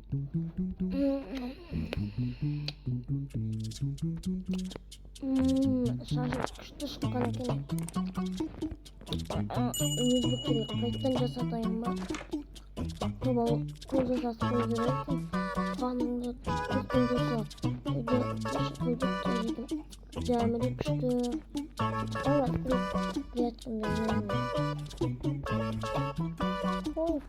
Şarjı күшті шыққан екен. Өзбек керек қайттан жасатайын ба? Көп жасап қою керек. Қаныңды көзбен жасап. Дәмірі күшті. Ой, приятно ой.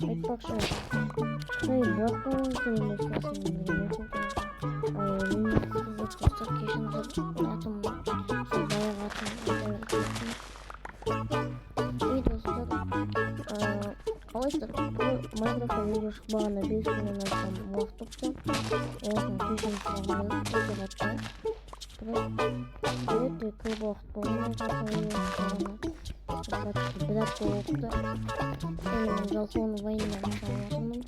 Айтпақшы, қай бақылың сөйлемес қасымды мен қызық қосақ кешіңізді атым сол баяғы ей достар, қалайсыздар? Майнкрафтқа видео шықпағанда 5 күннен астам уақыт өтті. Оған кешірім сұрағанда өте көп уақыт болған почти бір апта болыпты. Жалпы оны вайннан салатынмын.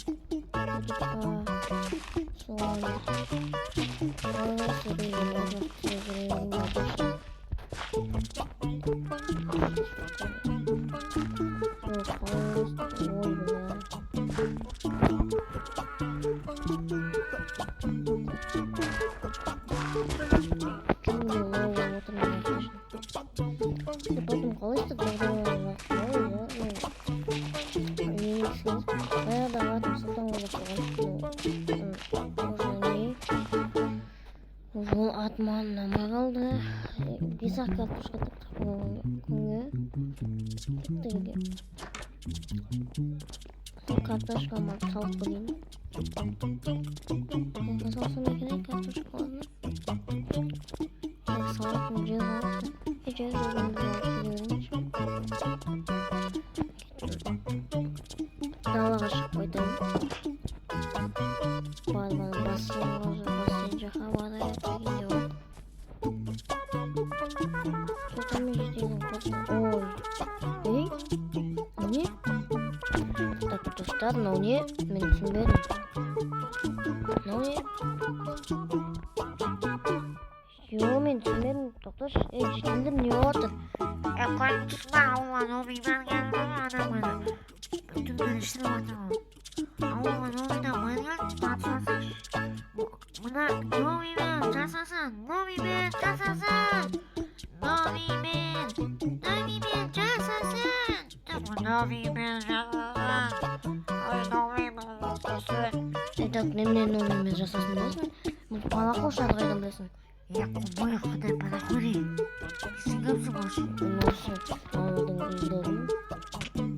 Потом колышется, Ол атман намай қалды. Бес-ақ картошка күнге. Картошкама салып қойын. Салсам екен картошкаларына. Салатын жер алып. Жер далаға шығып қойдым. Барбаны бассейн жаққа барайық дегенде бар. Соқырмен жетейін қойдым. Ой, не? Так, достар, мынау не? Мен түсінбедім. Мынау не? Йо, мен түсінбедім. Тоқташы, жетілдім, не отыр? Қоймысына ауған обимен келді адамына. Бүтін біріштіріп атамын. Ауған обимен маңыз тапсасың. Мына обимен жасасын, обимен жасасын. Обимен жасасын. Обимен жасасын. Обимен жасасын. Так, немнен обимен жасасын болсын? Балақол шады қайдан білесің? Қобай қыдай парақори. Сен көпсің осы? Осы ауылдың үйлерін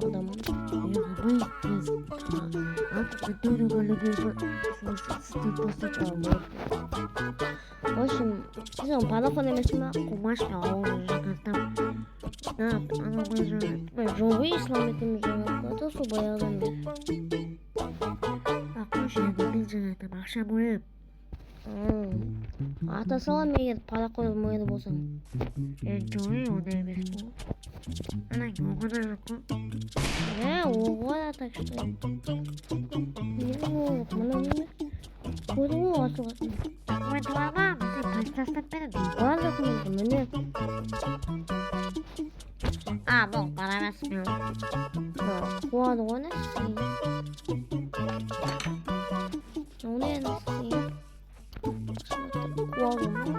адамын. Қобай кез. Көтері көлігі сіздеп бастап алды. В общем, сен парақор емесің ба? Қомаш па ауылы жаңартам. Ана ғой жаңартам. Жоғы ислам екеміз жаңартады, сол баяғыдан бері. Ақын жеңді мен жаңартам, ақша бөліп. Ата салам егер парақор мойды болсаң. Жоғы оны емес бұл. Ана оғына жоқ қой. Оға да так что. Не оғық, мұна неме? Көрдің ғой асылғасын. Ой, дуама, бізде пастастап береді. Бар жақын міне. Бұл бара емес мен. Қуады ғой нәсі. Оны әнісі. Қуады ғой.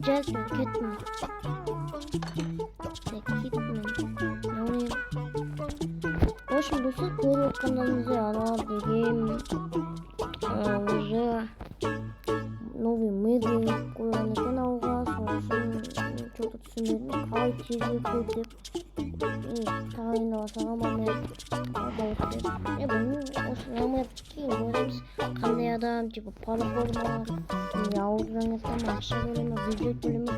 Жазбен кеттім. В общем, достар, көріп отқандарыңыздай ана деген уже новый мэрді қойған екен ауылға. Сол үшін что-то түсінбедім. Қалай тезге көп деп тағайындала салған мамер дауыс деп. Білмеймін, осы мамер кейін көреміз. Қандай адам, типа парақор ма, ауыл жаңартам, ақша бөле ма, бюджет бөле ма.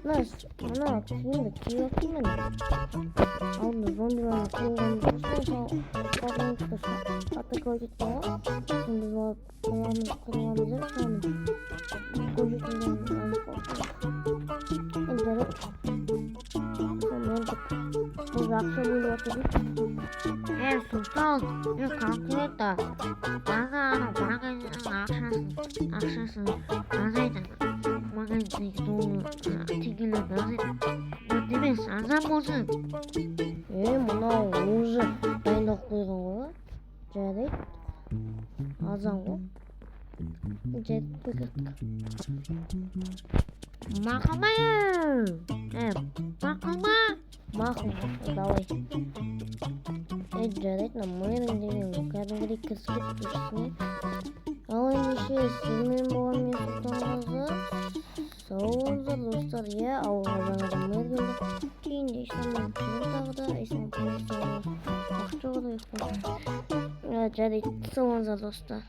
Мына киімді киіп өттім мен. Алдында зомбиларны қуылған атаковать етпеға. Біз барып қырғамыз деп шығамыз. Көжетілген алып қоқсыз. Жарып. Бұл ақша бөліп атыр дейді. Сұлтан, қалқылетті. Бағаның ақшасын азайды. Магазиндегі долы тегелерді азайды. емес азан болсын. Мынау уже дайындап қойған ғой. Жарайды. Азан ғой. Жарайды, бекеттік. Мақұл ма? Мақұл ма? Мақұл, давай. Жарайды, мэрің деген кәдімгідей кіріскет тұрсың. Ал ендеше сізмен болған мен Сұлтанғазы. Сау болыңыздар достар. Ауылға жаңадан мэр келді. Кейінде Исламмен жүріп тағы да Ислам полицияға уақыт жоғыда ұйықтады. Жарайды, сау болыңыздар достар.